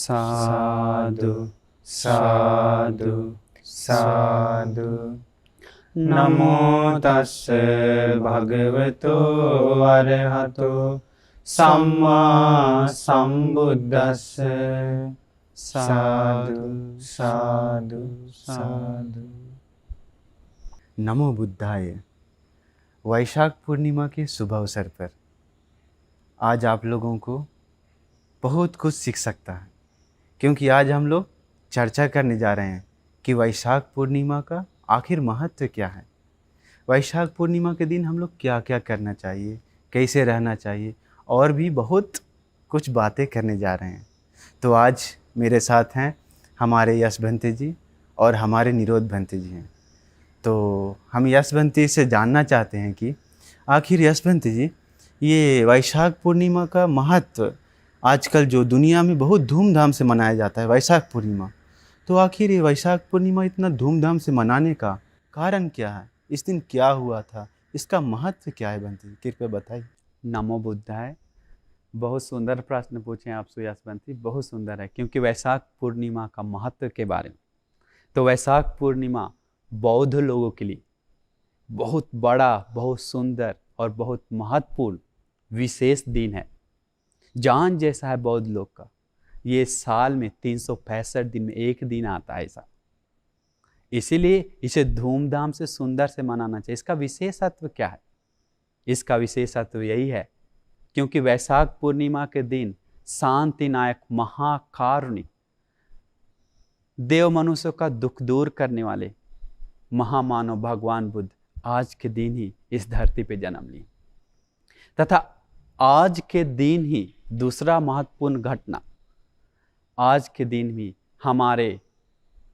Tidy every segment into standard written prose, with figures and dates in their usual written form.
साधु साधु साधु। नमो तस्से भगवतो अरहतो सम्मा सम्बुद्धस्से। साधु साधु साधु। नमो बुद्धाय। वैशाख पूर्णिमा के शुभ अवसर पर आज आप लोगों को बहुत कुछ सीख सकता है, क्योंकि आज हम लोग चर्चा करने जा रहे हैं कि वैशाख पूर्णिमा का आखिर महत्व क्या है। वैशाख पूर्णिमा के दिन हम लोग क्या क्या करना चाहिए, कैसे रहना चाहिए, और भी बहुत कुछ बातें करने जा रहे हैं। तो आज मेरे साथ हैं हमारे यश भंते जी और हमारे निरोध भंते जी हैं। तो हम यश भंते से जानना चाहते हैं कि आखिर यश भंते जी, ये वैशाख पूर्णिमा का महत्व आजकल जो दुनिया में बहुत धूमधाम से मनाया जाता है वैशाख पूर्णिमा, तो आखिर ये वैशाख पूर्णिमा इतना धूमधाम से मनाने का कारण क्या है? इस दिन क्या हुआ था? इसका महत्व क्या है? भंते जी कृपया बताइए। नमो बुद्धाय। बहुत सुंदर प्रश्न पूछे आप सुयशवंती, बहुत सुंदर है, क्योंकि वैशाख पूर्णिमा का महत्व के बारे में। तो वैशाख पूर्णिमा बौद्ध लोगों के लिए बहुत बड़ा, बहुत सुंदर और बहुत महत्वपूर्ण विशेष दिन है। जान जैसा है बौद्ध लोग का, ये साल में 365 दिन में एक दिन आता है ऐसा, इसीलिए इसे धूमधाम से सुंदर से मनाना चाहिए। इसका विशेषत्व क्या है? इसका विशेषत्व यही है क्योंकि वैशाख पूर्णिमा के दिन शांति नायक महाकारुणिक देव मनुष्यों का दुख दूर करने वाले महामानव भगवान बुद्ध आज के दिन ही इस धरती पे जन्म लिए, तथा आज के दिन ही दूसरा महत्वपूर्ण घटना, आज के दिन भी हमारे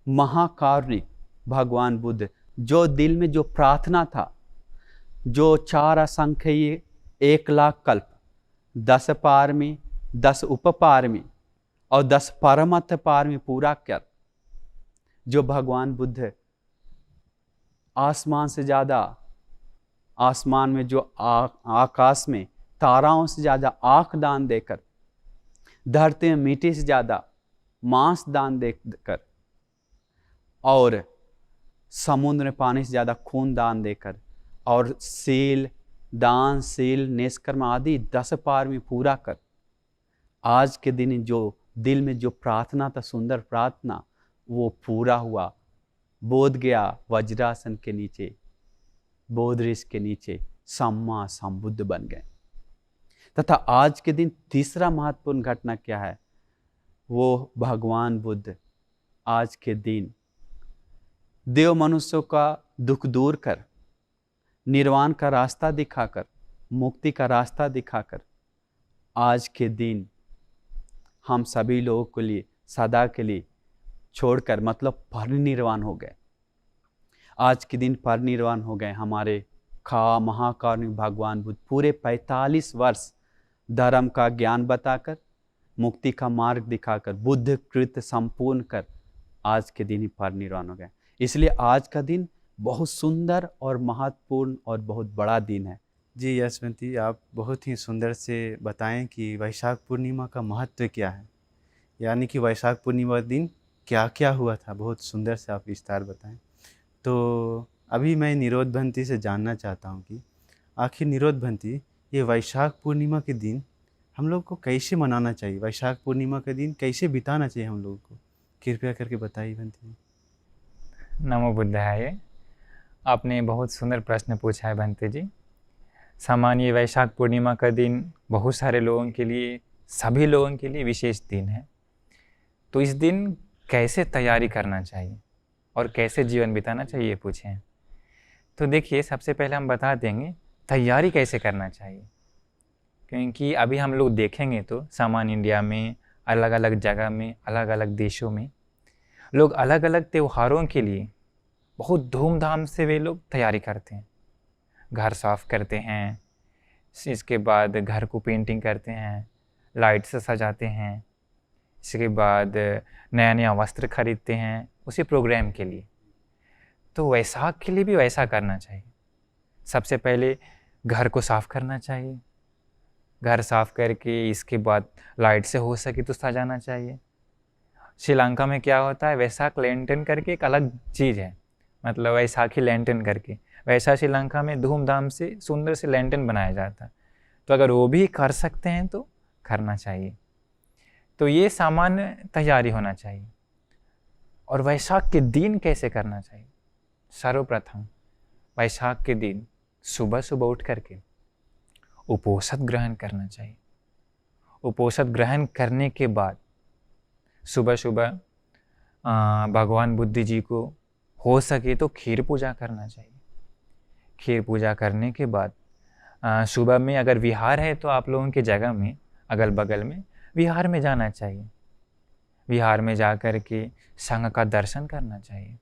महाकारुणिक भगवान बुद्ध जो दिल में जो प्रार्थना था, जो 4 असंख्यीय 1,00,000 कल्प, 10 पारमी, 10 उपपारमी और 10 परमत पारमी पूरा कर, जो भगवान बुद्ध आसमान से ज़्यादा, आसमान में जो आकाश में ताराओं से ज़्यादा आँख दान देकर, धरती में मिट्टी से ज़्यादा मांस दान देकर और समुद्र में पानी से ज़्यादा खून दान देकर और शील दान, शील, निष्कर्म आदि 10 पारमी पूरा कर, आज के दिन जो दिल में जो प्रार्थना था, सुंदर प्रार्थना, वो पूरा हुआ। बोध गया वज्रासन के नीचे, बोध ऋषि के नीचे सम्मा संबुद्ध बन गए। तथा आज के दिन तीसरा महत्वपूर्ण घटना क्या है? वो भगवान बुद्ध आज के दिन देव मनुष्यों का दुख दूर कर, निर्वाण का रास्ता दिखाकर, मुक्ति का रास्ता दिखाकर, आज के दिन हम सभी लोगों के लिए सदा के लिए छोड़कर, मतलब परिनिर्वाण हो गए। आज के दिन परिनिर्वाण हो गए हमारे महाकारुणिक भगवान बुद्ध। पूरे 45 वर्ष धर्म का ज्ञान बताकर, मुक्ति का मार्ग दिखाकर, बुद्ध कृत्य संपूर्ण कर आज के दिन ही परिनिर्वाण हो गए। इसलिए आज का दिन बहुत सुंदर और महत्वपूर्ण और बहुत बड़ा दिन है। जी यशवंती, आप बहुत ही सुंदर से बताएं कि वैशाख पूर्णिमा का महत्व क्या है, यानी कि वैशाख पूर्णिमा दिन क्या क्या हुआ था। बहुत सुंदर से आप विस्तार बताएं। तो अभी मैं निरोध भंती से जानना चाहता हूं कि आखिर निरोध भंती, ये वैशाख पूर्णिमा के दिन हम लोग को कैसे मनाना चाहिए? वैशाख पूर्णिमा के दिन कैसे बिताना चाहिए हम लोगों को? कृपया करके बताइए भंती। नमो बुद्धाय। आपने बहुत सुंदर प्रश्न पूछा है भंते जी। सामान्य वैशाख पूर्णिमा का दिन बहुत सारे लोगों के लिए, सभी लोगों के लिए विशेष दिन है। तो इस दिन कैसे तैयारी करना चाहिए और कैसे जीवन बिताना चाहिए पूछे हैं। तो देखिए, सबसे पहले हम बता देंगे तैयारी कैसे करना चाहिए, क्योंकि अभी हम लोग देखेंगे तो सामान्य इंडिया में, अलग अलग जगह में, अलग अलग देशों में लोग अलग अलग त्योहारों के लिए बहुत धूमधाम से वे लोग तैयारी करते हैं। घर साफ करते हैं, इसके बाद घर को पेंटिंग करते हैं, लाइट से सजाते हैं, इसके बाद नया नया वस्त्र खरीदते हैं उसी प्रोग्राम के लिए। तो वैशाख के लिए भी वैसा करना चाहिए। सबसे पहले घर को साफ करना चाहिए, घर साफ करके इसके बाद लाइट से हो सके तो सजाना चाहिए। श्रीलंका में क्या होता है, वैशाख लैंटर्न करके एक अलग चीज़ है, मतलब वैसाखी लैंटर्न करके, वैसा श्रीलंका में धूमधाम से सुंदर से लैंटर्न बनाया जाता है। तो अगर वो भी कर सकते हैं तो करना चाहिए। तो ये सामान्य तैयारी होना चाहिए। और वैशाख के दिन कैसे करना चाहिए? सर्वप्रथम वैशाख के दिन सुबह सुबह उठ करके उपोषद ग्रहण करना चाहिए। उपोषद ग्रहण करने के बाद सुबह सुबह भगवान बुद्ध जी को हो सके तो खीर पूजा करना चाहिए। खीर पूजा करने के बाद सुबह में अगर विहार है तो आप लोगों के जगह में अगल बगल में विहार में जाना चाहिए। विहार में जा कर के संघ का दर्शन करना चाहिए,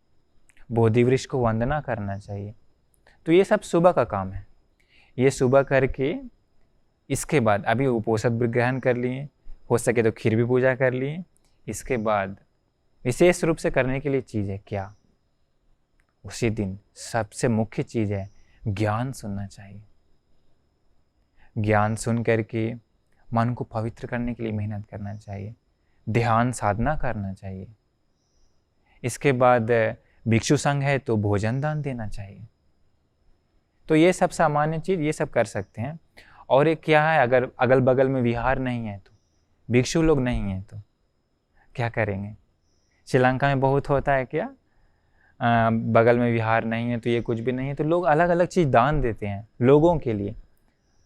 बोधि वृक्ष को वंदना करना चाहिए। तो ये सब सुबह का काम है। ये सुबह करके इसके बाद अभी उपोषद ग्रहण कर लिए, हो सके तो खीर भी पूजा कर लिए। इसके बाद विशेष रूप से करने के लिए चीज़ है क्या? उसी दिन सबसे मुख्य चीज़ है ज्ञान सुनना चाहिए। ज्ञान सुन करके मन को पवित्र करने के लिए मेहनत करना चाहिए, ध्यान साधना करना चाहिए। इसके बाद भिक्षु संघ है तो भोजन दान देना चाहिए। तो ये सब सामान्य चीज़ ये सब कर सकते हैं। और एक क्या है, अगर अगल बगल में विहार नहीं है तो, भिक्षु लोग नहीं हैं तो क्या करेंगे? श्रीलंका में बहुत होता है क्या, बगल में विहार नहीं है तो ये कुछ भी नहीं है तो लोग अलग अलग चीज़ दान देते हैं लोगों के लिए।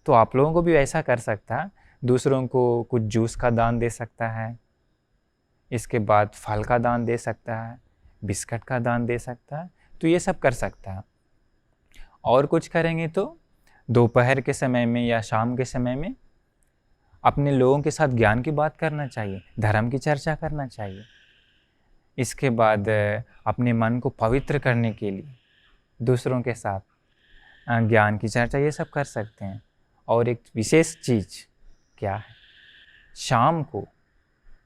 तो आप लोगों को भी ऐसा कर सकता है, दूसरों को कुछ जूस का दान दे सकता है, इसके बाद फल का दान दे सकता है, बिस्किट का दान दे सकता है। तो ये सब कर सकता है। और कुछ करेंगे तो दोपहर के समय में या शाम के समय में अपने लोगों के साथ ज्ञान की बात करना चाहिए, धर्म की चर्चा करना चाहिए। इसके बाद अपने मन को पवित्र करने के लिए दूसरों के साथ ज्ञान की चर्चा ये सब कर सकते हैं। और एक विशेष चीज़ क्या है, शाम को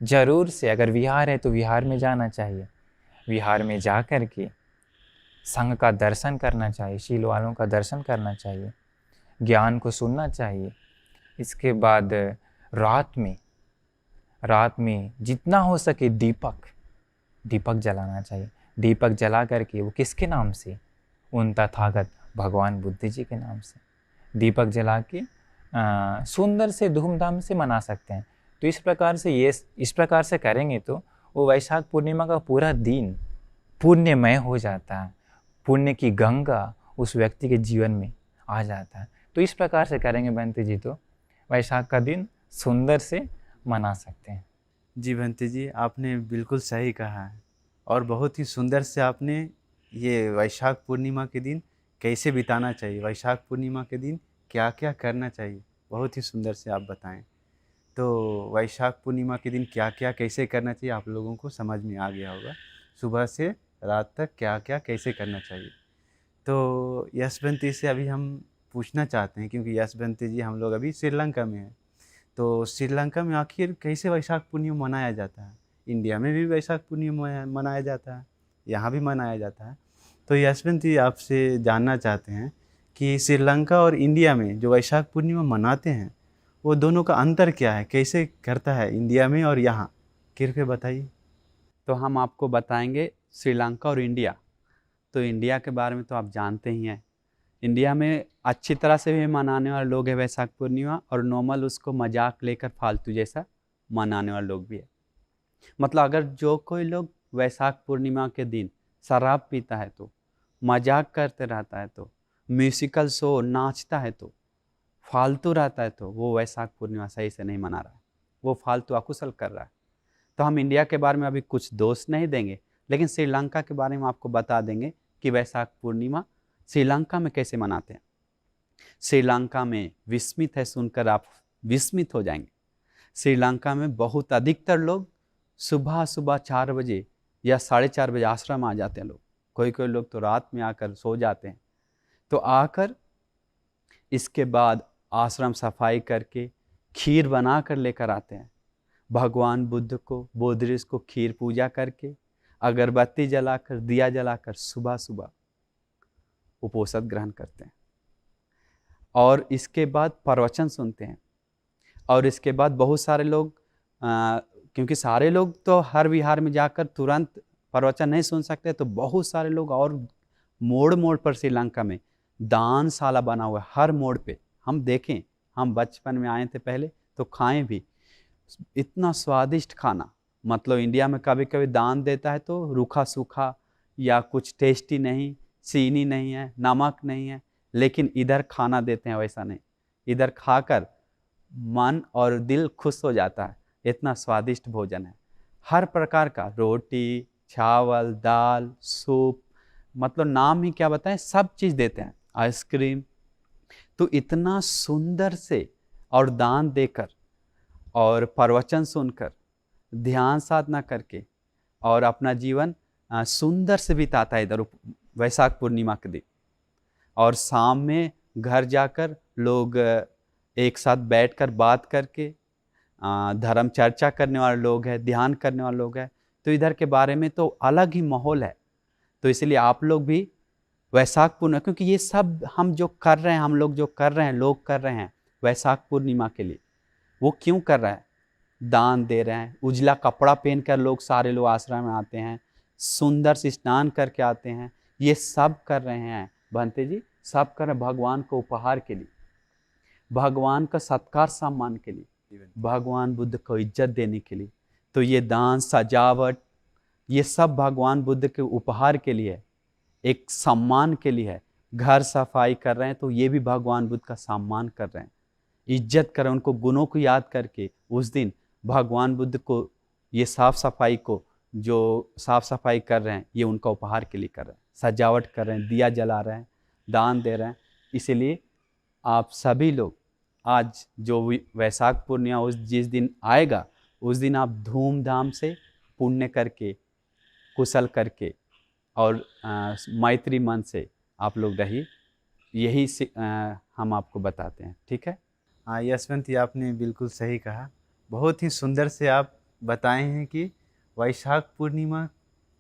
ज़रूर से अगर विहार है तो विहार में जाना चाहिए। विहार में जा कर के संघ का दर्शन करना चाहिए, शील वालों का दर्शन करना चाहिए, ज्ञान को सुनना चाहिए। इसके बाद रात में जितना हो सके दीपक जलाना चाहिए। दीपक जला करके वो किसके नाम से? उन तथागत भगवान बुद्ध जी के नाम से दीपक जला के सुंदर से धूमधाम से मना सकते हैं। तो इस प्रकार से करेंगे तो वो वैशाख पूर्णिमा का पूरा दिन पुण्यमय हो जाता है, पुण्य की गंगा उस व्यक्ति के जीवन में आ जाता है। तो इस प्रकार से करेंगे बंते जी तो वैशाख का दिन सुंदर से मना सकते हैं। जी बंते जी, आपने बिल्कुल सही कहा है और बहुत ही सुंदर से आपने ये वैशाख पूर्णिमा के दिन कैसे बिताना चाहिए, वैशाख पूर्णिमा के दिन क्या क्या करना चाहिए, बहुत ही सुंदर से आप बताएं। तो वैशाख पूर्णिमा के दिन क्या क्या कैसे करना चाहिए आप लोगों को समझ में आ गया होगा, सुबह से रात तक क्या क्या कैसे करना चाहिए। तो यशवंती से अभी हम पूछना चाहते हैं, क्योंकि यशवंती जी हम लोग अभी श्रीलंका में हैं, तो श्रीलंका में आखिर कैसे वैशाख पूर्णिमा मनाया जाता है? इंडिया में भी वैशाख पूर्णिमा मनाया जाता है, यहाँ भी मनाया जाता है। तो यशवंती जी आपसे जानना चाहते हैं कि श्रीलंका और इंडिया में जो वैशाख पूर्णिमा मनाते हैं वो दोनों का अंतर क्या है, कैसे करता है इंडिया में और यहाँ, कृपया बताइए। तो हम आपको बताएंगे श्रीलंका और इंडिया। तो इंडिया के बारे में तो आप जानते ही हैं, इंडिया में अच्छी तरह से भी मनाने वाले लोग हैं वैशाख पूर्णिमा, और नॉर्मल उसको मजाक लेकर फालतू जैसा मनाने वाले लोग भी है। मतलब अगर जो कोई लोग वैशाख पूर्णिमा के दिन शराब पीता है, तो मजाक करते रहता है, तो म्यूजिकल शो नाचता है, तो फालतू रहता है, तो वो वैशाख पूर्णिमा सही से नहीं मना रहा है, वो फालतू अकुशल कर रहा है। तो हम इंडिया के बारे में अभी कुछ दोष नहीं देंगे, लेकिन श्रीलंका के बारे में आपको बता देंगे कि वैशाख पूर्णिमा श्रीलंका में कैसे मनाते हैं। श्रीलंका में विस्मित है सुनकर आप विस्मित हो जाएंगे। श्रीलंका में बहुत अधिकतर लोग सुबह 4 बजे या 4:30 बजे आश्रम आ जाते हैं लोग, कोई कोई लोग तो रात में आकर सो जाते हैं। तो आकर इसके बाद आश्रम सफाई करके खीर बना कर लेकर आते हैं। भगवान बुद्ध को, बोधिवृक्ष को खीर पूजा करके, अगरबत्ती जलाकर, दिया जलाकर सुबह सुबह उपोषद ग्रहण करते हैं। और इसके बाद प्रवचन सुनते हैं। और इसके बाद बहुत सारे लोग क्योंकि सारे लोग तो हर विहार में जाकर तुरंत प्रवचन नहीं सुन सकते, तो बहुत सारे लोग और मोड़ मोड़ पर श्रीलंका में दानशाला बना हुआ है, हर मोड़ पे। हम देखें, हम बचपन में आए थे पहले तो खाएं भी, इतना स्वादिष्ट खाना। मतलब इंडिया में कभी कभी दान देता है तो रूखा सूखा या कुछ टेस्टी नहीं, चीनी नहीं है, नमक नहीं है, लेकिन इधर खाना देते हैं वैसा नहीं। इधर खाकर मन और दिल खुश हो जाता है, इतना स्वादिष्ट भोजन है। हर प्रकार का रोटी, चावल, दाल, सूप, मतलब नाम ही क्या बताएं, सब चीज़ देते हैं, आइसक्रीम। तो इतना सुंदर से और दान देकर और प्रवचन सुनकर, ध्यान साधना करके और अपना जीवन सुंदर से बिताता है इधर वैशाख पूर्णिमा के दिन। और शाम में घर जाकर लोग एक साथ बैठकर बात करके, धर्म चर्चा करने वाले लोग हैं, ध्यान करने वाले लोग हैं, तो इधर के बारे में तो अलग ही माहौल है। तो इसलिए आप लोग भी वैशाख पूर्णिमा, क्योंकि ये सब हम जो कर रहे हैं, हम लोग जो कर रहे हैं, लोग कर रहे हैं वैशाख पूर्णिमा के लिए, वो क्यों कर रहे हैं? दान दे रहे हैं, उजला कपड़ा पहन कर लोग, सारे लोग आश्रम में आते हैं, सुंदर से स्नान करके आते हैं, ये सब कर रहे हैं भंते जी, सब कर रहे हैं भगवान को उपहार के लिए, भगवान का सत्कार सम्मान के लिए, भगवान बुद्ध को इज्जत देने के लिए। तो ये दान, सजावट, ये सब भगवान बुद्ध के उपहार के लिए है, एक सम्मान के लिए है। घर सफाई कर रहे हैं तो ये भी भगवान बुद्ध का सम्मान कर रहे हैं, इज्जत कर रहे हैं, उनको गुणों को याद करके उस दिन भगवान बुद्ध को ये साफ सफाई को, जो साफ सफाई कर रहे हैं, ये उनका उपहार के लिए कर रहे हैं, सजावट कर रहे हैं, दिया जला रहे हैं, दान दे रहे हैं। इसीलिए आप सभी लोग आज जो वैशाख पूर्णिमा उस जिस दिन आएगा, उस दिन आप धूमधाम से पुण्य करके, कुशल करके और मैत्री मन से आप लोग रहिए, यही से हम आपको बताते हैं। ठीक है? हाँ यशवंत जी, आपने बिल्कुल सही कहा। बहुत ही सुंदर से आप बताए हैं कि वैशाख पूर्णिमा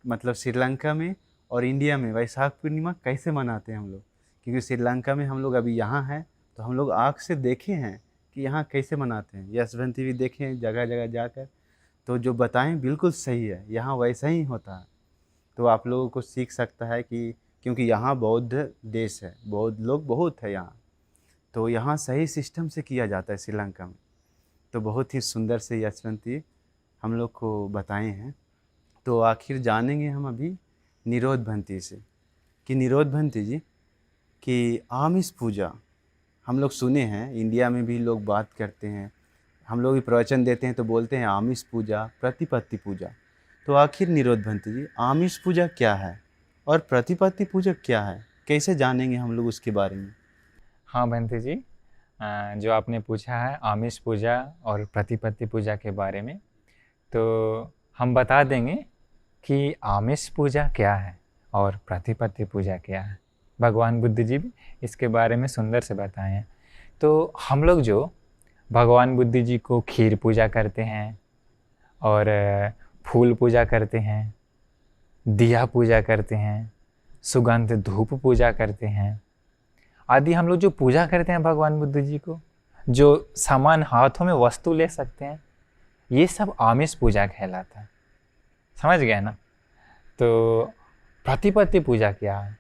मतलब श्रीलंका में और इंडिया में वैशाख पूर्णिमा कैसे मनाते हैं हम लोग। क्योंकि श्रीलंका में हम लोग अभी यहाँ हैं तो हम लोग आँख से देखे हैं कि यहाँ कैसे मनाते हैं। यशवंत जी भी देखे हैं जगह जगह जाकर, तो जो बताएं बिल्कुल सही है, यहाँ वैसा ही होता है। तो आप लोगों को सीख सकता है कि क्योंकि यहाँ बौद्ध देश है, बौद्ध लोग बहुत है यहाँ, तो यहाँ सही सिस्टम से किया जाता है श्रीलंका में। तो बहुत ही सुंदर से यशवंत जी हम लोग को बताए हैं। तो आखिर जानेंगे हम अभी निरोध भंती से कि निरोध भंती जी कि आमिष पूजा हम लोग सुने हैं, इंडिया में भी लोग बात करते हैं, हम लोग भी प्रवचन देते हैं तो बोलते हैं आमिष पूजा, प्रतिपत्ति पूजा। तो आखिर निरोध भंती जी आमिष पूजा क्या है और प्रतिपत्ति पूजा क्या है, कैसे जानेंगे हम लोग उसके बारे में? हाँ भंते जी, जो आपने पूछा है आमिष पूजा और प्रतिपत्ति पूजा के बारे में, तो हम बता देंगे कि आमिष पूजा क्या है और प्रतिपत्ति पूजा क्या है। भगवान बुद्ध जी भी इसके बारे में सुंदर से बताए हैं। तो हम लोग जो भगवान बुद्ध जी को खीर पूजा करते हैं और फूल पूजा करते हैं, दिया पूजा करते हैं, सुगंध धूप पूजा करते हैं आदि, हम लोग जो पूजा करते हैं भगवान बुद्ध जी को, जो सामान हाथों में वस्तु ले सकते हैं, ये सब आमिष पूजा कहलाता है। समझ गए ना? तो प्रतिपत्ति पूजा क्या है?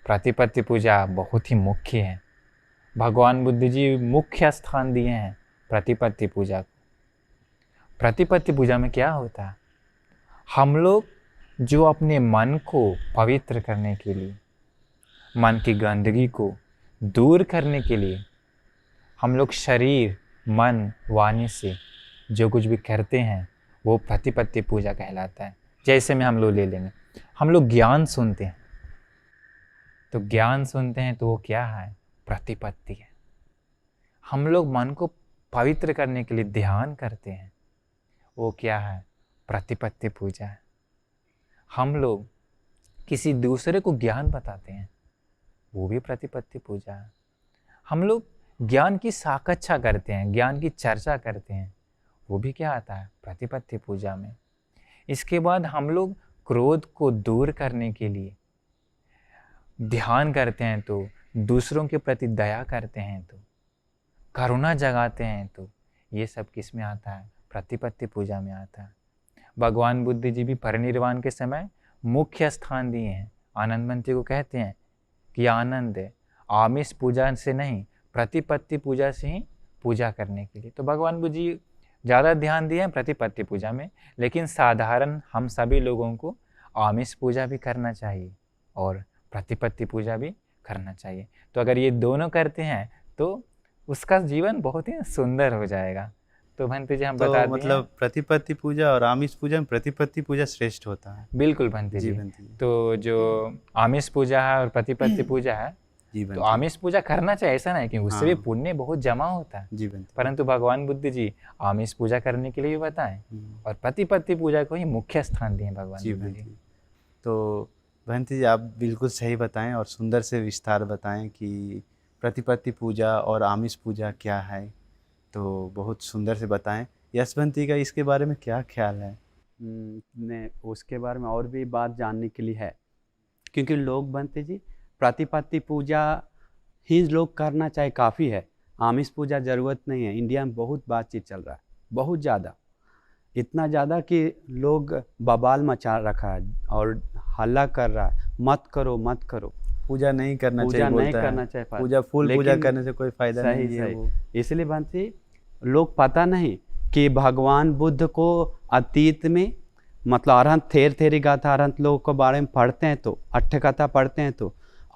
प्रतिपत्ति पूजा बहुत ही मुख्य है। भगवान बुद्ध जी मुख्य स्थान दिए हैं प्रतिपत्ति पूजा को। प्रतिपत्ति पूजा में क्या होता है? हम लोग जो अपने मन को पवित्र करने के लिए, मन की गंदगी को दूर करने के लिए, हम लोग शरीर, मन, वाणी से जो कुछ भी करते हैं वो प्रतिपत्ति पूजा कहलाता है। जैसे में हम लोग ले लेंगे, हम लोग ज्ञान सुनते हैं, तो ज्ञान सुनते हैं तो वो क्या है? प्रतिपत्ति है। हम लोग मन को पवित्र करने के लिए ध्यान करते हैं, वो क्या है? प्रतिपत्ति पूजा है। हम लोग किसी दूसरे को ज्ञान बताते हैं, वो भी प्रतिपत्ति पूजा है। हम लोग ज्ञान की साकच्छा करते हैं, ज्ञान की चर्चा करते हैं, वो भी क्या आता है? प्रतिपत्ति पूजा में। इसके बाद हम लोग क्रोध को दूर करने के लिए ध्यान करते हैं, तो दूसरों के प्रति दया करते हैं, तो करुणा जगाते हैं, तो ये सब किस में आता है? प्रतिपत्ति पूजा में आता है। भगवान बुद्ध जी भी परिनिर्वाण के समय मुख्य स्थान दिए हैं। आनंदमती को कहते हैं कि आनंद है, आमिष पूजा से नहीं, प्रतिपत्ति पूजा से ही पूजा करने के लिए। तो भगवान बुद्ध जी ज़्यादा ध्यान दिए हैं प्रतिपत्ति पूजा में, लेकिन साधारण हम सभी लोगों को आमिष पूजा भी करना चाहिए और प्रतिपत्ति पूजा भी करना चाहिए। तो अगर ये दोनों करते हैं तो उसका जीवन बहुत ही सुंदर हो जाएगा। तो भंते जी हम तो बता दें, मतलब प्रतिपत्ति पूजा और आमिष पूजा में प्रतिपत्ति पूजा श्रेष्ठ होता है। बिल्कुल भंते जी जी। भंते जी। तो जो आमिष पूजा है और प्रतिपत्ति पूजा है, जी तो भंते आमिष पूजा करना चाहिए, ऐसा नहीं कि उससे भी हाँ। पुण्य बहुत जमा होता है। जी भंते परंतु भगवान बुद्ध जी आमिष पूजा करने के लिए भी बताएं और प्रतिपत्ति पूजा को ही मुख्य स्थान दिए भगवान जी बुद्ध भंते जी। जी। तो भंते जी आप बिल्कुल सही बताएं और सुंदर से विस्तार बताएं कि प्रतिपत्ति पूजा और आमिष पूजा क्या है। तो बहुत सुंदर से बताएं। यशवंती का इसके बारे में क्या ख्याल है? ने उसके बारे में और भी बात जानने के लिए है, क्योंकि लोग बनते जी प्रतिपत्ति पूजा ही लोग करना चाहे काफ़ी है, आमिष पूजा ज़रूरत नहीं है। इंडिया में बहुत बातचीत चल रहा है, बहुत ज़्यादा, इतना ज़्यादा कि लोग बवाल मचा रखा है और हल्ला कर रहा है, मत करो मत करो, पूजा नहीं करना पूजा चाहिए नहीं बोलता है। करना चाहिए। पूजा फूल पूजा लेकिन करने से कोई फायदा सही नहीं है सही वो। इसलिए बनती लोग पता नहीं कि भगवान बुद्ध को अतीत में मतलब अरहंत थेर थेरी गाथा अरहंत लोगों के बारे में पढ़ते हैं तो अट्ठकथा पढ़ते हैं तो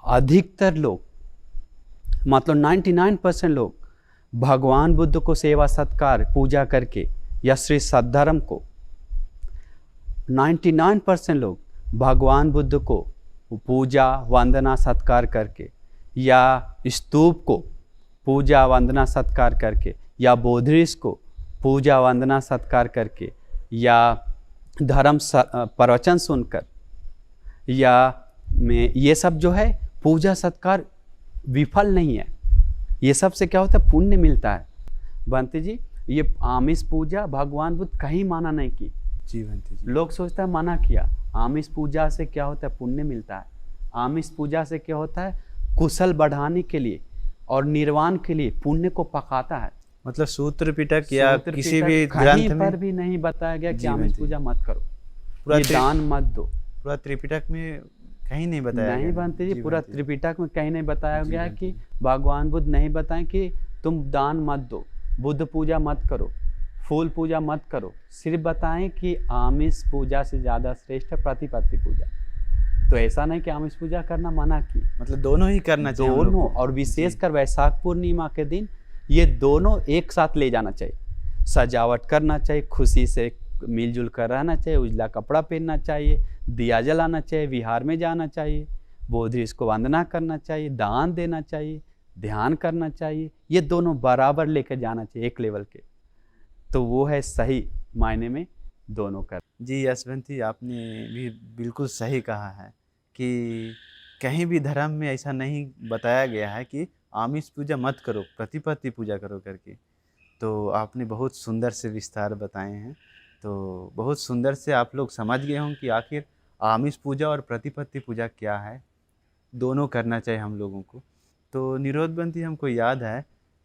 अधिकतर लोग मतलब 99% लोग भगवान बुद्ध को सेवा सत्कार पूजा करके या श्री सद्धर्म को 99% लोग भगवान बुद्ध को पूजा वंदना सत्कार करके या स्तूप को पूजा वंदना सत्कार करके या बोधिरिस को पूजा वंदना सत्कार करके या धर्म प्रवचन सुनकर या में ये सब जो है पूजा सत्कार विफल नहीं है। ये सब से क्या होता है? पुण्य मिलता है। बंते जी ये आमिष पूजा भगवान बुद्ध कहीं माना नहीं की। जी भंते जी। लोग सोचता है मना किया। आमिष पूजा से क्या होता है? पुण्य मिलता है। आमिष पूजा से क्या होता है? कुशल बढ़ाने के लिए और निर्वाण के लिए पुण्य को पकाता है। मतलब सूत्र पिटक या सूत्र किसी पिटक भी कहीं ग्रंथ पर में भी नहीं बताया गया कि जी आमिष भंते। पूजा मत करो, पूरा ये दान मत दो। पूरा त्रिपिटक में कहीं नहीं बताया नहीं गया। बनते जी, पूरा भंते। त्रिपिटक में कहीं नहीं बताया जी गया है भंते। कि भगवान बुद्ध नहीं बताएं कि तुम दान मत दो, बुद्ध पूजा मत करो, फूल पूजा मत करो। सिर्फ बताएं कि आमिष पूजा से ज़्यादा श्रेष्ठ है प्रतिपत्ति पूजा। तो ऐसा नहीं कि आमिष पूजा करना मना की, मतलब दोनों ही करना चाहिए हम लोग दोनों, को। और विशेषकर वैशाख पूर्णिमा के दिन ये दोनों एक साथ ले जाना चाहिए। सजावट करना चाहिए, खुशी से मिलजुल कर रहना चाहिए, उजला कपड़ा पहनना चाहिए, दिया जलाना चाहिए, विहार में जाना चाहिए, बोधिरिस को वंदना करना चाहिए, दान देना चाहिए, ध्यान करना चाहिए। ये दोनों बराबर लेकर जाना चाहिए एक लेवल के। तो वो है सही मायने में दोनों कर। जी यशवंती आपने भी बिल्कुल सही कहा है कि कहीं भी धर्म में ऐसा नहीं बताया गया है कि आमिष पूजा मत करो, प्रतिपत्ति पूजा करो करके। तो आपने बहुत सुंदर से विस्तार बताए हैं। तो बहुत सुंदर से आप लोग समझ गए हों कि आखिर आमिष पूजा और प्रतिपत्ति पूजा क्या है। दोनों करना चाहिए हम लोगों को। तो निरोधबंती हमको याद है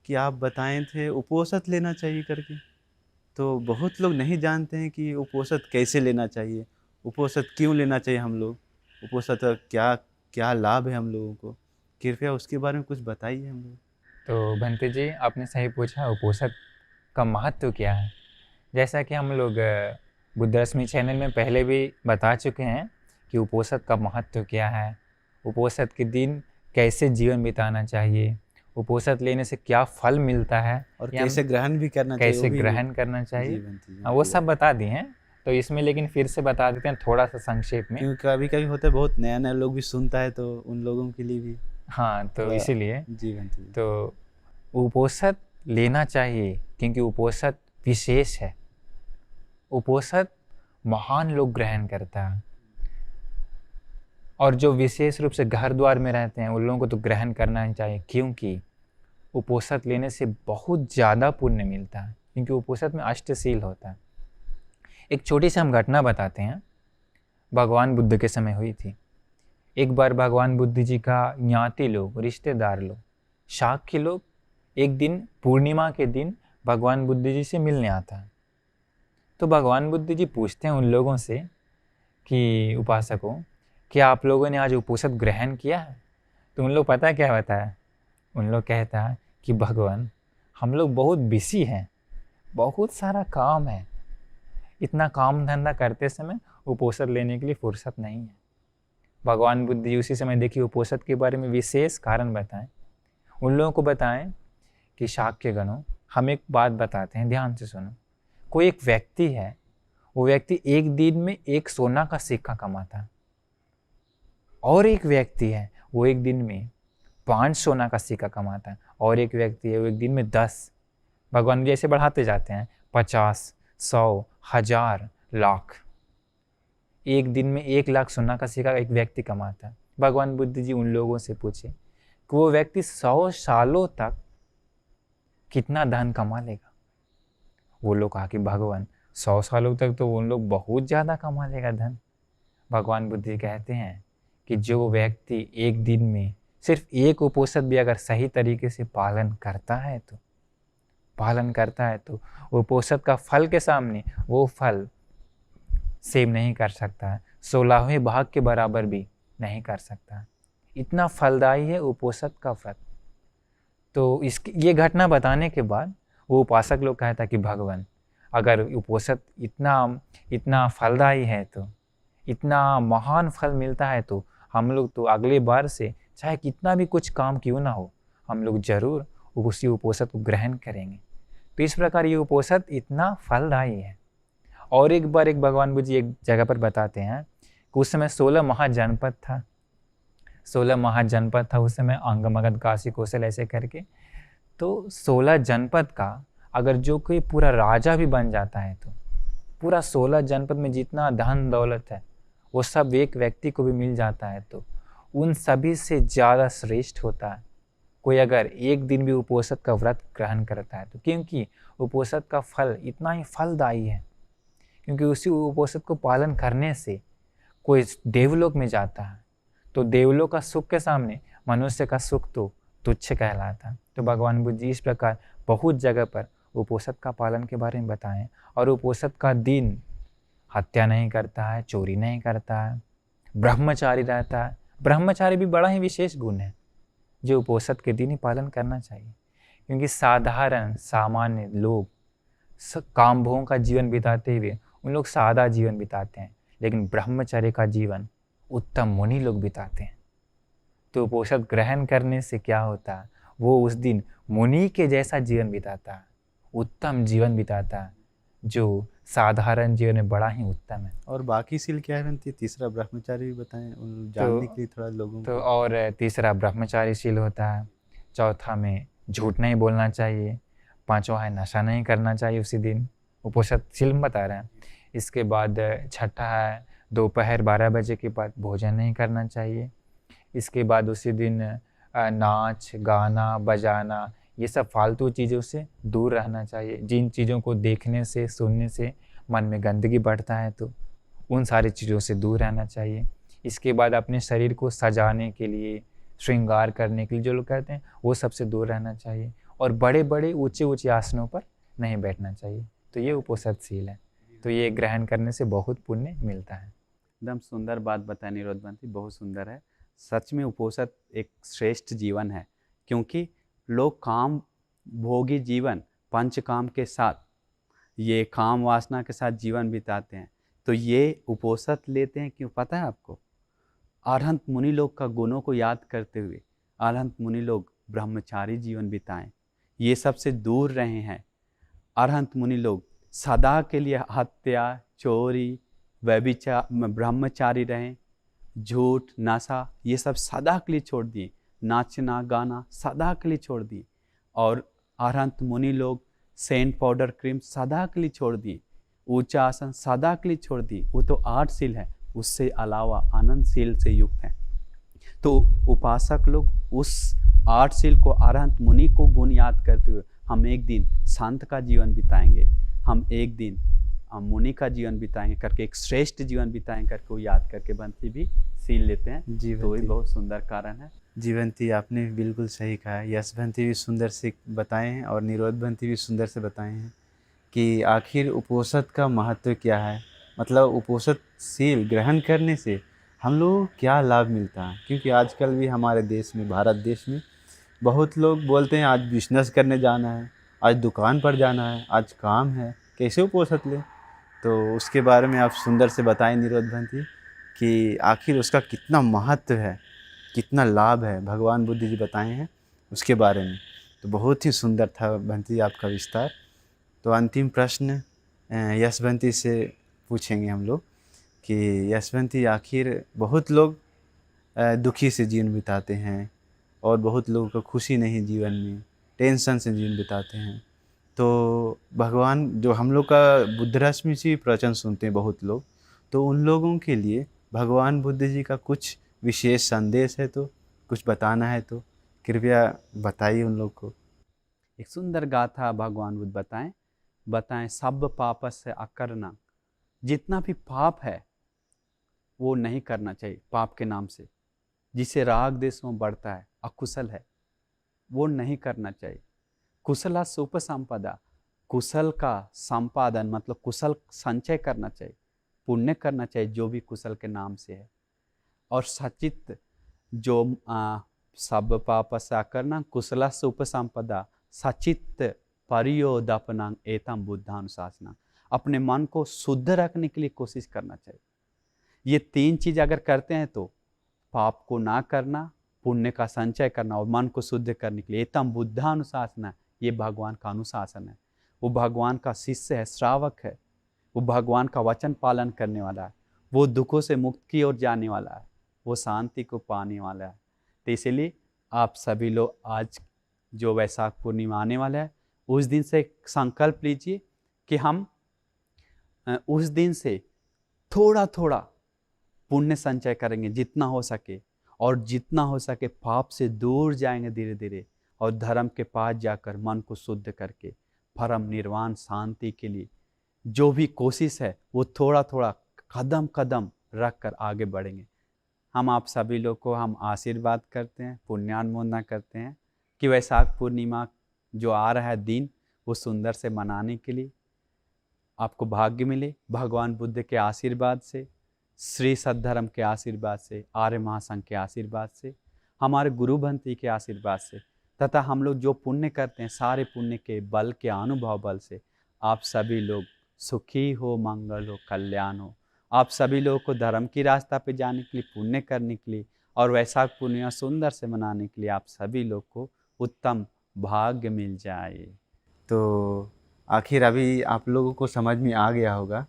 कि आप बताए थे उपोषण लेना चाहिए करके। तो बहुत लोग नहीं जानते हैं कि उपोषण कैसे लेना चाहिए, उपोषण क्यों लेना चाहिए हम लोग, उपोषण का क्या क्या लाभ है हम लोगों को। कृपया उसके बारे में कुछ बताइए हम लोग। तो भंते जी आपने सही पूछा, उपोषण का महत्व क्या है। जैसा कि हम लोग बुद्ध रश्मि चैनल में पहले भी बता चुके हैं कि उपोषण का महत्व क्या है, उपोषण के दिन कैसे जीवन बिताना चाहिए, उपोषण लेने से क्या फल मिलता है और ये हम कैसे ग्रहण भी करना चाहिए, कैसे वो भी ग्रहण करना जी चाहिए, बनती है। हाँ, वो सब बता दिए हैं। तो इसमें लेकिन फिर से बता देते हैं थोड़ा सा संक्षेप में। क्योंकि कभी कभी होता है बहुत नया नया लोग भी सुनता है, तो उन लोगों के लिए भी हाँ, तो थोड़ा- इसीलिए जी बनती है। तो उपोषण लेना चाहिए क्योंकि उपोषण विशेष है। उपोषण महान लोग ग्रहण करता है और जो विशेष रूप से घर द्वार में रहते हैं उन लोगों को तो ग्रहण करना ही चाहिए, क्योंकि उपोषण लेने से बहुत ज़्यादा पुण्य मिलता है। क्योंकि उपोषण में अष्टशील होता है। एक छोटी सी हम घटना बताते हैं, भगवान बुद्ध के समय हुई थी। एक बार भगवान बुद्ध जी का ज्ञाति लोग, रिश्तेदार लोग, शाक्य लोग एक दिन पूर्णिमा के दिन भगवान बुद्ध जी से मिलने आता है। तो भगवान बुद्ध जी पूछते हैं उन लोगों से कि उपासकों, क्या आप लोगों ने आज उपोषण ग्रहण किया है? तो उन लोग पता है क्या बताया? उन लोग कहता है कि भगवान, हम लोग बहुत बिजी हैं, बहुत सारा काम है, इतना काम धंधा करते समय उपोषण लेने के लिए फुर्सत नहीं है। भगवान बुद्ध जी उसी समय देखिए उपोषण के बारे में विशेष कारण बताएं। उन लोगों को बताएं कि शाक्य गणों, हम एक बात बताते हैं, ध्यान से सुनो। कोई एक व्यक्ति है, वो व्यक्ति एक दिन में 1 सोना का सिक्का कमाता है, और एक व्यक्ति है वो एक दिन में 5 सोना का सिक्का कमाता है, और एक व्यक्ति है वो एक दिन में 10। भगवान जी ऐसे बढ़ाते जाते हैं, 50, 100, 1000, लाख। एक दिन में 1 लाख सोना का सिक्का एक व्यक्ति कमाता है। भगवान बुद्ध जी उन लोगों से पूछे कि वो व्यक्ति 100 सालों तक कितना धन कमा लेगा? वो लोग कहा कि भगवान 100 सालों तक तो उन लोग बहुत ज़्यादा कमा लेगा धन। भगवान बुद्ध जी कहते हैं कि जो व्यक्ति एक दिन में सिर्फ एक उपोषण भी अगर सही तरीके से पालन करता है तो उपोषण का फल के सामने वो फल सेम नहीं कर सकता है, 16वें भाग के बराबर भी नहीं कर सकता। इतना फलदायी है उपोषण का व्रत। तो ये घटना बताने के बाद वो उपासक लोग कहता कि भगवान, अगर उपोषण इतना फलदायी है, तो इतना महान फल मिलता है, तो हम लोग तो अगले बार से चाहे कितना भी कुछ काम क्यों ना हो, हम लोग जरूर उसी उपोषण को ग्रहण करेंगे। तो इस प्रकार ये उपोषण इतना फलदायी है। और एक बार एक भगवान बुद्ध जी एक जगह पर बताते हैं कि उस समय 16 महाजनपद था। 16 महाजनपद था उस समय, अंग मगध काशी कौशल ऐसे करके। तो 16 जनपद का अगर जो कोई पूरा राजा भी बन जाता है, तो पूरा 16 जनपद में जितना धन दौलत है वो सब एक व्यक्ति को भी मिल जाता है, तो उन सभी से ज़्यादा श्रेष्ठ होता है कोई अगर एक दिन भी उपोषण का व्रत ग्रहण करता है। तो क्योंकि उपोषण का फल इतना ही फलदायी है, क्योंकि उसी उपोषण को पालन करने से कोई देवलोक में जाता है, तो देवलोक का सुख के सामने मनुष्य का सुख तो तुच्छ कहलाता है। तो भगवान बुद्ध जी इस प्रकार बहुत जगह पर उपोषण का पालन के बारे में बताएं। और उपोषण का दिन हत्या नहीं करता है, चोरी नहीं करता है, ब्रह्मचारी रहता है। ब्रह्मचारी भी बड़ा ही विशेष गुण है जो उपोषण के दिन ही पालन करना चाहिए, क्योंकि साधारण सामान्य लोग काम भोग का जीवन बिताते हुए उन लोग सादा जीवन बिताते हैं, लेकिन ब्रह्मचर्य का जीवन उत्तम मुनि लोग बिताते हैं। तो उपोषण ग्रहण करने से क्या होता है, वो उस दिन मुनि के जैसा जीवन बिताता है, उत्तम जीवन बिताता है, जो साधारण जीवन में बड़ा ही उत्तम है। और बाकी सील क्या है बनती है? तीसरा ब्रह्मचारी भी बताएं उन जानने के लिए थोड़ा लोगों तो को। और तीसरा ब्रह्मचारी शील होता है। चौथा में झूठ नहीं बोलना चाहिए। पांचवा है नशा नहीं करना चाहिए उसी दिन, उपोषण शील बता रहे हैं। इसके बाद छठा है दोपहर 12 बजे के बाद भोजन नहीं करना चाहिए। इसके बाद उसी दिन नाच गाना बजाना ये सब फालतू चीज़ों से दूर रहना चाहिए। जिन चीज़ों को देखने से सुनने से मन में गंदगी बढ़ता है, तो उन सारी चीज़ों से दूर रहना चाहिए। इसके बाद अपने शरीर को सजाने के लिए, श्रृंगार करने के लिए जो लोग कहते हैं, वो सबसे दूर रहना चाहिए। और बड़े बड़े ऊंचे ऊंचे आसनों पर नहीं बैठना चाहिए। तो ये उपोषणशील है। तो ये ग्रहण करने से बहुत पुण्य मिलता है। एकदम सुंदर बात बताई निरोध बंती, बहुत सुंदर है। सच में उपोषण एक श्रेष्ठ जीवन है, क्योंकि लोग काम भोगी जीवन पंचकाम के साथ, ये काम वासना के साथ जीवन बिताते हैं। तो ये उपोषण लेते हैं क्यों पता है आपको? अरहंत मुनि लोग का गुणों को याद करते हुए अरहंत मुनि लोग ब्रह्मचारी जीवन बिताएं, ये सबसे दूर रहे हैं। अरहंत मुनि लोग सदा के लिए हत्या चोरी व्यभिचार ब्रह्मचारी रहें, झूठ नशा ये सब सदा के लिए छोड़ दिए, नाचना गाना सदा के लिए छोड़ दिए। और अरहंत मुनि लोग सेंट पाउडर क्रीम सदा के लिए छोड़ दिए, ऊंचा आसन सदा के लिए छोड़ दिए। वो तो 8 शील है, उससे अलावा आनंद शील से युक्त है। तो उपासक लोग उस 8 शील को अरहंत मुनि को गुण याद करते हुए हम एक दिन संत का जीवन बिताएंगे, हम एक दिन मुनि का जीवन बिताएंगे करके, एक श्रेष्ठ जीवन बिताएंगे करके वो याद करके बंती भी सील लेते हैं। तो ये बहुत सुंदर कारण है। जीवंती आपने बिल्कुल सही कहा है। यश बंती भी सुंदर से बताए हैं और निरोध बंती भी सुंदर से बताए हैं कि आखिर उपोषण का महत्व क्या है, मतलब उपोषणशील ग्रहण करने से हम लोगों को क्या लाभ मिलता है। क्योंकि आजकल भी हमारे देश में, भारत देश में बहुत लोग बोलते हैं आज बिजनेस करने जाना है, आज दुकान पर जाना है, आज काम है, कैसे उपोषण लें। तो उसके बारे में आप सुंदर से बताएं निरोध भंती कि आखिर उसका कितना महत्व है, कितना लाभ है, भगवान बुद्ध जी बताए हैं उसके बारे में। तो बहुत ही सुंदर था भंती आपका विस्तार। तो अंतिम प्रश्न यशवंती से पूछेंगे हम लोग कि यशवंती, आखिर बहुत लोग दुखी से जीवन बिताते हैं और बहुत लोगों को खुशी नहीं जीवन में, टेंशन से जीवन बिताते हैं। तो भगवान जो हम लोग का बुद्ध रश्मि से प्रवचन सुनते हैं बहुत लोग, तो उन लोगों के लिए भगवान बुद्ध जी का कुछ विशेष संदेश है तो कुछ बताना है तो कृपया बताइए उन लोग को। एक सुंदर गाथा भगवान बुद्ध बताएं सब पाप से अकरना। जितना भी पाप है वो नहीं करना चाहिए। पाप के नाम से जिसे राग देश में बढ़ता है, अकुशल है, वो नहीं करना चाहिए। कुशला सुप संपदा, कुशल का संपादन मतलब कुशल संचय करना चाहिए, पुण्य करना चाहिए जो भी कुशल के नाम से है। और सचित जो सब पाप से करना कुशला सुप संपदा सचित परियोदपनांग एतम बुद्धानुशासना। अपने मन को शुद्ध रखने के लिए कोशिश करना चाहिए। ये तीन चीज अगर करते हैं तो पाप को ना करना, पुण्य का संचय करना और मन को शुद्ध करने के लिए एतम बुद्धानुशासना, ये भगवान का अनुशासन है। वो भगवान का शिष्य है, श्रावक है, वो भगवान का वचन पालन करने वाला है, वो दुखों से मुक्त की ओर जाने वाला है, वो शांति को पाने वाला है। तो इसलिए आप सभी लोग आज जो वैशाख पूर्णिमा आने वाला है उस दिन से संकल्प लीजिए कि हम उस दिन से थोड़ा थोड़ा पुण्य संचय करेंगे जितना हो सके, और जितना हो सके पाप से दूर जाएंगे धीरे धीरे, और धर्म के पास जाकर मन को शुद्ध करके परम निर्वाण शांति के लिए जो भी कोशिश है वो थोड़ा थोड़ा कदम कदम रख कर आगे बढ़ेंगे। हम आप सभी लोग को हम आशीर्वाद करते हैं, पुण्यानुमोदना करते हैं कि वैशाख पूर्णिमा जो आ रहा है दिन वो सुंदर से मनाने के लिए आपको भाग्य मिले। भगवान बुद्ध के आशीर्वाद से, श्री सद्धर्म के आशीर्वाद से, आर्य महासंघ के आशीर्वाद से, हमारे गुरु भंती के आशीर्वाद से, तथा हम लोग जो पुण्य करते हैं सारे पुण्य के बल के अनुभव बल से आप सभी लोग सुखी हो, मंगल हो, कल्याण हो। आप सभी लोगों को धर्म की रास्ता पे जाने के लिए, पुण्य करने के लिए और वैशाख पूर्णिमा सुंदर से मनाने के लिए आप सभी लोग को उत्तम भाग्य मिल जाए। तो आखिर अभी आप लोगों को समझ में आ गया होगा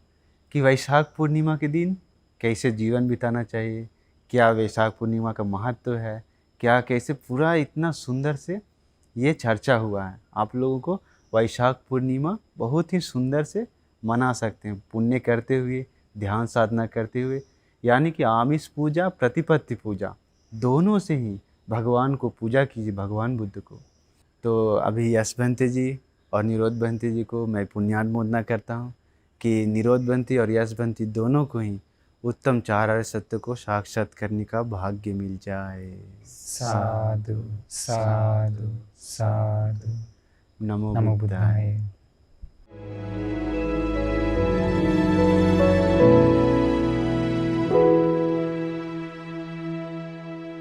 कि वैशाख पूर्णिमा के दिन कैसे जीवन बिताना चाहिए, क्या वैशाख पूर्णिमा का महत्व है, क्या कैसे पूरा इतना सुंदर से ये चर्चा हुआ है। आप लोगों को वैशाख पूर्णिमा बहुत ही सुंदर से मना सकते हैं, पुण्य करते हुए, ध्यान साधना करते हुए, यानी कि आमिष पूजा, प्रतिपत्ति पूजा दोनों से ही भगवान को पूजा कीजिए, भगवान बुद्ध को। तो अभी यश भंते जी और निरोध भंते जी को मैं पुण्यानुमोदना करता हूँ कि निरोध भंती और यश भंती दोनों को ही उत्तम चार आर्य सत्य को साक्षात करने का भाग्य मिल जाए। साधु साधु साधु। नमो नमो बुद्धाय। बुद्धाय।